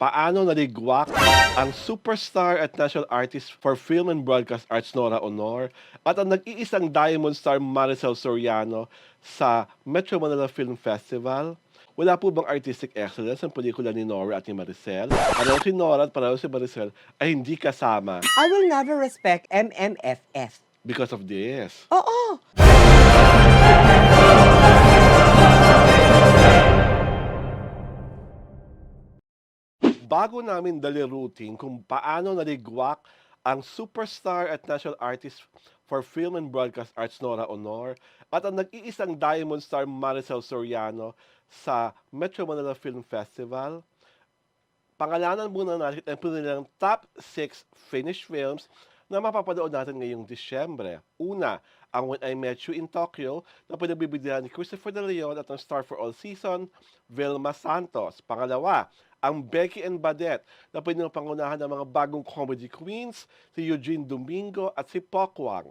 Paano naligwak ang superstar at national artist for film and broadcast arts Nora Honor at ang nag-iisang Diamond Star Maricel Soriano sa Metro Manila Film Festival? Wala po bang artistic excellence ang pelikula ni Nora at ni Maricel? Pareho si Nora at pareho si Maricel ay hindi kasama I will never respect MMFF. because of this. Oo. Bago namin dalirutin kung paano naligwak ang superstar at national artist for film and broadcast arts Nora Honor at ang nag-iisang Diamond Star Maricel Soriano sa Metro Manila Film Festival, pangalanan muna natin ang pinilang top 6 finished films na mapapanood natin ngayong Disyembre. Una, ang When I Met You in Tokyo na pinagbibigyan ni Christopher De Leon at ang star for all season, Vilma Santos. Pangalawa, ang Becky and Badette na pinapangunahan ng mga bagong comedy queens, si Eugene Domingo at si Pokwang.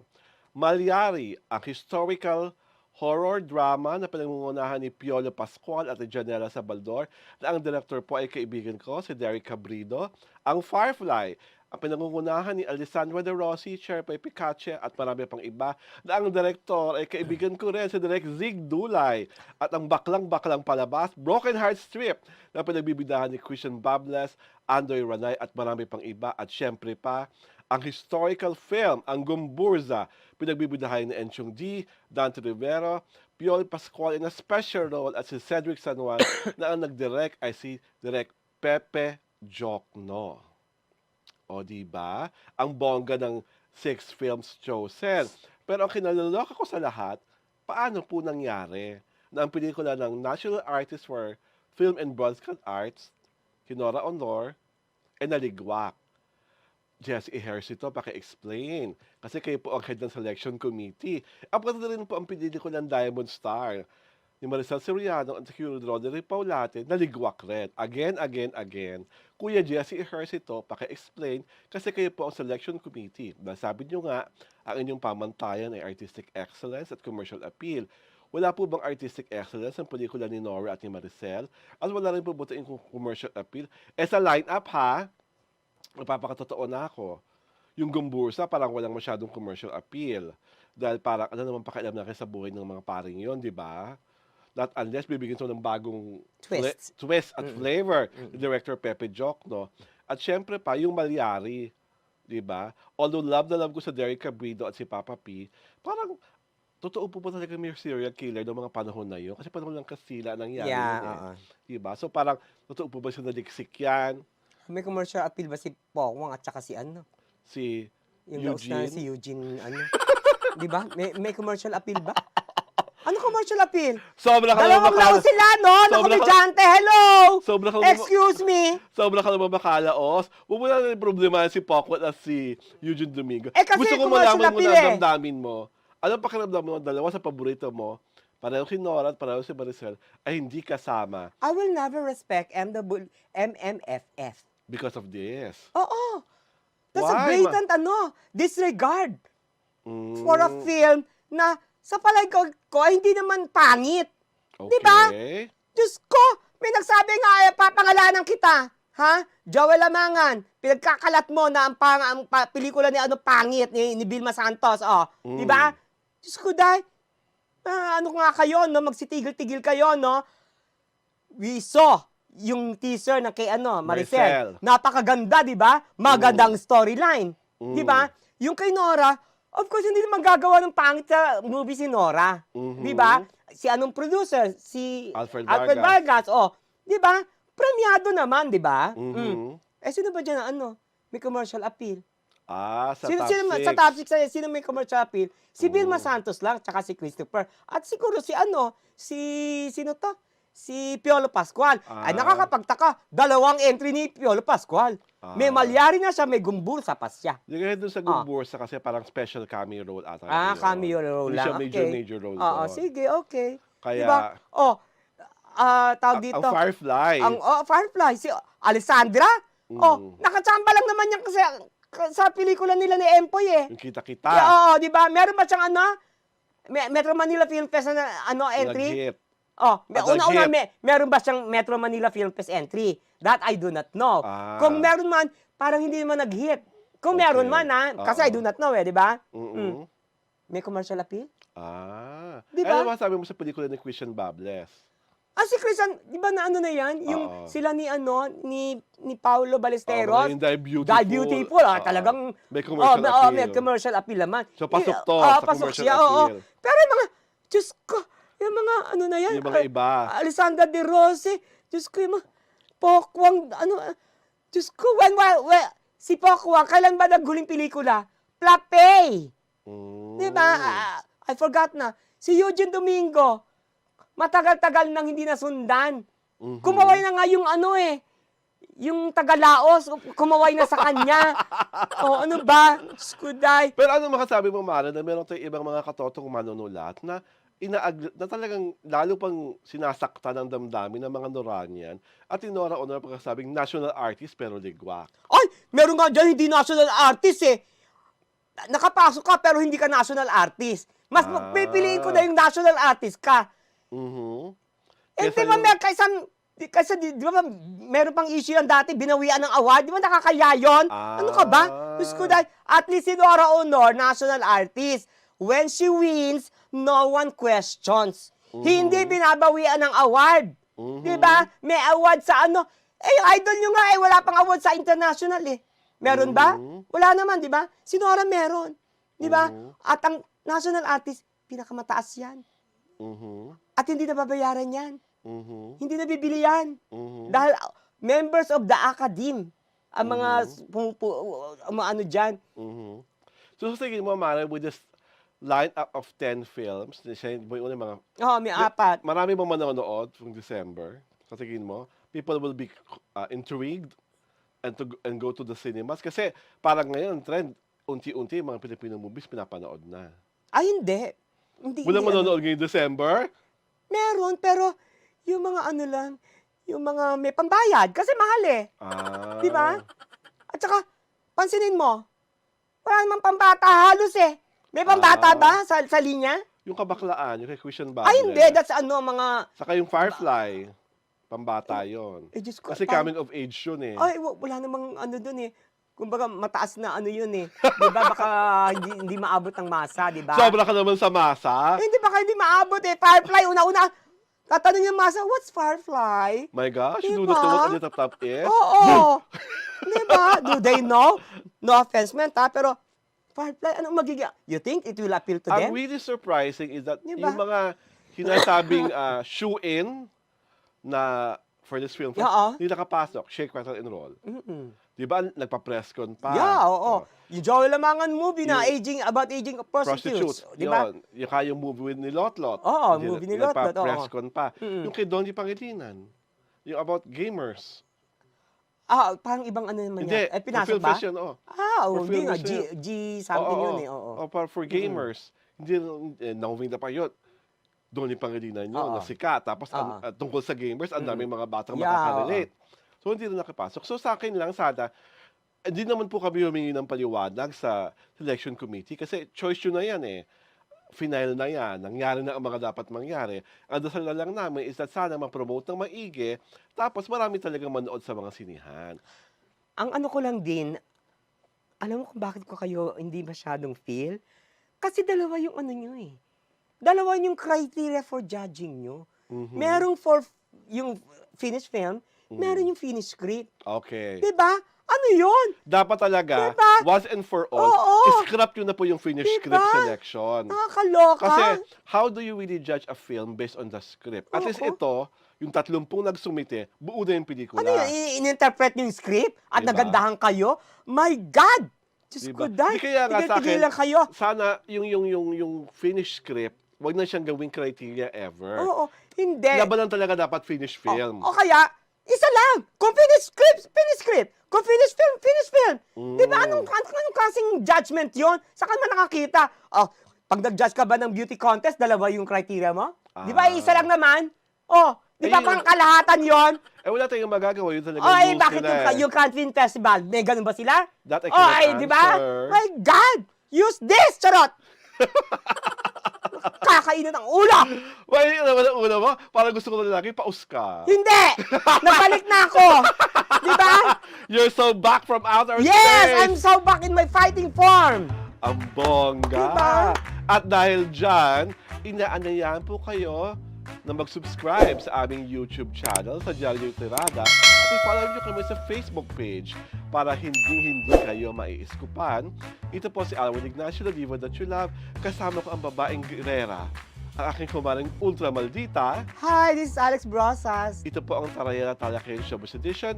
Malyari, ang historical horror drama na pinangungunahan ni Piolo Pascual at ni Janela Sabaldor na ang director po ay kaibigan ko, si Derek Cabrido. Ang Firefly, ang pinangungunahan ni Alessandra De Rossi, Sherpa Picache at marami pang iba na ang direktor ay kaibigan ko rin si Direk Zig Dulay at ang baklang-baklang palabas, Broken Heart Strip na pinagbibidahan ni Christian Bables, Andoy Ranay at marami pang iba at syempre pa ang historical film, ang Gumburza, pinagbibidahan ni Enchong D, Dante Rivero, Piolo Pascual in a special role at si Cedric San Juan na ang nagdirect ay si Direk Pepe Jokno. O, diba? Ang bongga ng 6 films chosen. Pero ang kinaloloka ko sa lahat, paano po nangyari na ang pelikula ng National Artist for Film and Broadcast Arts, Nora Honor, ay naligwak? Jessie Ejercito, paki-explain. Kasi kayo po ang head ng selection committee. Ang pati rin po ang pelikula ng Diamond Star ni Maricel Soriano at si Roderick Paulate, naligwak rin. Again. Kuya Jessie Ejercito, paki-explain kasi kayo po ang selection committee. Sabi nyo nga, ang inyong pamantayan ay artistic excellence at commercial appeal. Wala po bang artistic excellence ang pelikula ni Nora at ni Maricel? At wala rin po buti yung commercial appeal? Sa line-up ha, magpapakatotoo na ako. Yung Gumbursa parang walang masyadong commercial appeal. Dahil parang ano naman pakialam na sa buhay ng mga paring yon, di ba? Not unless bibigyan ito ng bagong twist at flavor ni Director Pepe Jokno. At syempre pa, yung Malyari, di ba? Although love na love ko sa Derek Cabrido at si Papa P, parang totoo po ba talaga may serial killer ng mga panahon na yun? Kasi panahon lang Kastila nangyari yun eh. Diba? So parang, totoo po ba siya naliksik yan? May commercial appeal ba si Pokwang at saka si ano? Si Yung Eugene? si Eugene, ano? Di ba? May commercial appeal ba? Ano commercial appeal? Sobra ka Dalawang lao sila, no? Na komedyante, hello! Sobra ka Excuse me? Sobra ka naman makalaos. Huwag mo na rin problema si Pokwat at si Eugene Domingo. Kasi Gusto ko commercial malaman mo appeal na damdamin mo. Anong pakiramdam mo ng dalawa sa paborito mo? Pareho si Nora at pareho si Maricel ay hindi kasama I will never respect MMFF. because of this. Oo. That's a Why, blatant disregard for a film na sa palay ko ay hindi naman pangit. Okay. Di ba? Diyos ko, may nagsabi nga, papangalanan kita. Ha? Joel Amangan, pinagkakalat mo na ang pelikula ni pangit ni Vilma Santos. Oh. Di ba? Diyos ko, ano nga kayo, no? Magsitigil-tigil kayo, no? We saw yung teaser na kay Maricel. Napakaganda, di ba? Magandang storyline. Di ba? Yung kay Nora, of course, hindi naman gagawa ng pangit sa movie si Nora. Di ba? Si anong producer? Si Alfred Vargas. Oh, di ba? Premiado naman, di ba? Sino ba dyan na may commercial appeal? Sa Sino, top 6. sa top 6, sino may commercial appeal? Si Vilma Santos lang, tsaka si Christopher. At siguro sino to? Si Piolo Pascual. Ay, nakakapagtaka. 2 entry ni Piolo Pascual. May Malyari na siya, may Gumbursa pa siya. Yung kahit doon sa Gumbursa kasi parang special cameo role ata. Cameo role lang. Hindi siya major role doon. Sige, okay. Kaya, diba? Tawag dito. ang Firefly. Firefly. Si Alessandra. Nakachamba lang naman yan kasi sa pelikula nila ni Empoy eh. Yung kita-kita. Di ba? Meron ba siyang Metro Manila Film Fest na entry? Nag-hit. At una-una, nag-hit. meron ba siyang Metro Manila Film Fest entry? That I do not know. Ah. Kung meron man, parang hindi naman nag-hit. Kung meron Okay. man, kasi I Oo. do not know di ba? Mm-mm. May commercial appeal? Eh, Di ba? ano masabi mo sa pelikula ni Christian Bables? Si Christian, di ba na ano na yan? Yung Oo. sila ni Paulo Ballesteros. Yung Die Beautiful. Die Beautiful. Oo. Talagang, May commercial appeal. may commercial appeal naman. So, pasok to sa commercial appeal. Pero yung mga, Diyos ko, yung mga ano na yan. Yung mga iba. Alessandra De Rossi. Diyos ko, yung mga Pokwang, Diyos ko, si Pokwang, kailan ba naghuling pelikula? Plapay. Di ba? I forgot na. Si Eugene Domingo, matagal-tagal nang hindi nasundan. Kumaway na nga yung yung taga-Laos, kumaway na sa kanya. Ano ba? Skuday. Pero ano makasabi mo, Mara, na meron tayong ibang mga katotong manunulat na na talagang lalo pang sinasaktan ng damdamin ng mga Noranian at tinora o na pagkasabing national artist pero ligwak. Ay, meron nga dyan hindi national artist Nakapasok ka pero hindi ka national artist. Mas pipiliin ko na yung national artist ka. Di ba, kaysa di ba, meron pang issue yan dati, binawian ng award, di ba nakakaya yun? Ano ka ba? Diyos ko dahil, at least si Nora Honor, national artist. When she wins, no one questions. Hindi binabawian ng award. Di ba? May award sa yung idol nyo nga wala pang award sa international Meron ba? Wala naman, di ba? Si Nora meron. Di ba? At ang national artist, pinakamataas yan. At hindi nababayaran yan. Hindi nabibili yan. Dahil members of the academe, ang mga, mga ano dyan. So, sa tingin mo, Mara, with this line-up of 10 films, siya yung una mga... May 4. Marami bang manonood from December? Sa tingin mo? People will be intrigued and go to the cinemas? Kasi parang ngayon, trend, unti-unti, mga Filipino movies pinapanood na. Hindi. Walang manonood ngayong December? Meron, pero yung mga yung mga may pambayad. Kasi mahal Di ba? At saka, pansinin mo, wala namang pambata halos May pambata ba sa linya? Yung Kabaklaan, yung kay Christian Bables. Hindi. That's mga... Saka yung Firefly, pambata yun. Diyos ko, Kasi coming of age yun wala namang dun Kumbaga, mataas na yun Di ba? Baka hindi maabot ng masa, di ba? Sobra ka naman sa masa. Hindi, baka hindi maabot Firefly, una-una, tatanong yung masa, what's Firefly? My gosh, Diba? you do not know what the top is? Oo. Di ba? Do they know? No offense, man, pero Firefly, anong magiging... You think it will appeal to them? Ang really surprising is that Diba? yung mga sinasabing shoe-in na for this film, hindi nakapasok, shake, rattle, and roll. Di ba, nagpa-press con pa. Yeah, oo. Yung Joel Lamangan movie na about aging of prostitutes. Di ba? Yung kayong movie ni Lotlot. Oo, movie ni Lotlot. Nagpa-press con pa. Yung kay Donnie Pangilinan. Yung about gamers. Parang ibang naman Hindi, yan. Pinasok film ba? fest yun, Hindi nga. G something yun For gamers. Hindi, nahuminda pa yun. Donnie Pangilinan yun, na sikat. Tapos tungkol sa gamers, ang daming mga batang makaka-relate. So, hindi na nakapasok. So, sa akin lang, sana, hindi naman po kami humingi ng paliwanag sa selection committee kasi choice yun na yan Final na yan. Nangyari na ang mga dapat mangyari. Ang dasal na lang namin is that sana ma-promote ng maigi tapos marami talagang manood sa mga sinihan. Ang ko lang din, alam mo kung bakit ko kayo hindi masyadong feel? Kasi dalawa yung nyo Dalawa yung criteria for judging nyo. Merong for yung finished film, meron yung finished script. Okay. Diba? Ano yun? Dapat talaga, diba? once and for all, scrap yun na po yung finished script selection. Nakakaloka. Kasi, how do you really judge a film based on the script? At least ito, yung 30 nagsumite, buo na yung pelikula. Ano yun? In-interpret yung script? At Diba? nagandahan kayo? My God! Diyos ko, dahil. Di kaya nga sa akin, lang kayo. sana yung finished script, wag na siyang gawing criteria ever. Oo, hindi. Labanan talaga dapat finished film. O kaya, isa lang. Kung finished script. Kung finished film. Di ba? Anong klaseng judgment yon? Saan man nakakita? Pag nag-judge ka ba ng beauty contest, dalawa yung criteria mo? Di ba? Isa lang naman. Di ba pang kalahatan yon? Wala tayong magagawa. Yun talaga rules bakit nila yung Cannes Film Festival? May ganun ba sila? That I cannot di ba? answer. My God! Use this! Charot! Kakainin ng ulo! May naman ang una mo, parang gusto ko na lalaki, paus ka. Hindi! Nabalik na ako! Di ba? You're so back from outer Yes! I'm space! so back in my fighting form! Ang bongga! Diba? At dahil dyan, inaanyayahan po kayo na mag-subscribe sa aming YouTube channel sa Diario Tirada at i-follow nyo kami sa Facebook page para hindi kayo maiiskupan. Ito po si Alwin Ignacio, the diva that you love. Kasama ko ang babaeng girera, ang aking kumaring ultra maldita. Hi, this is Alex Brosas. Ito po ang Tarayana Talakayan Showbiz Edition.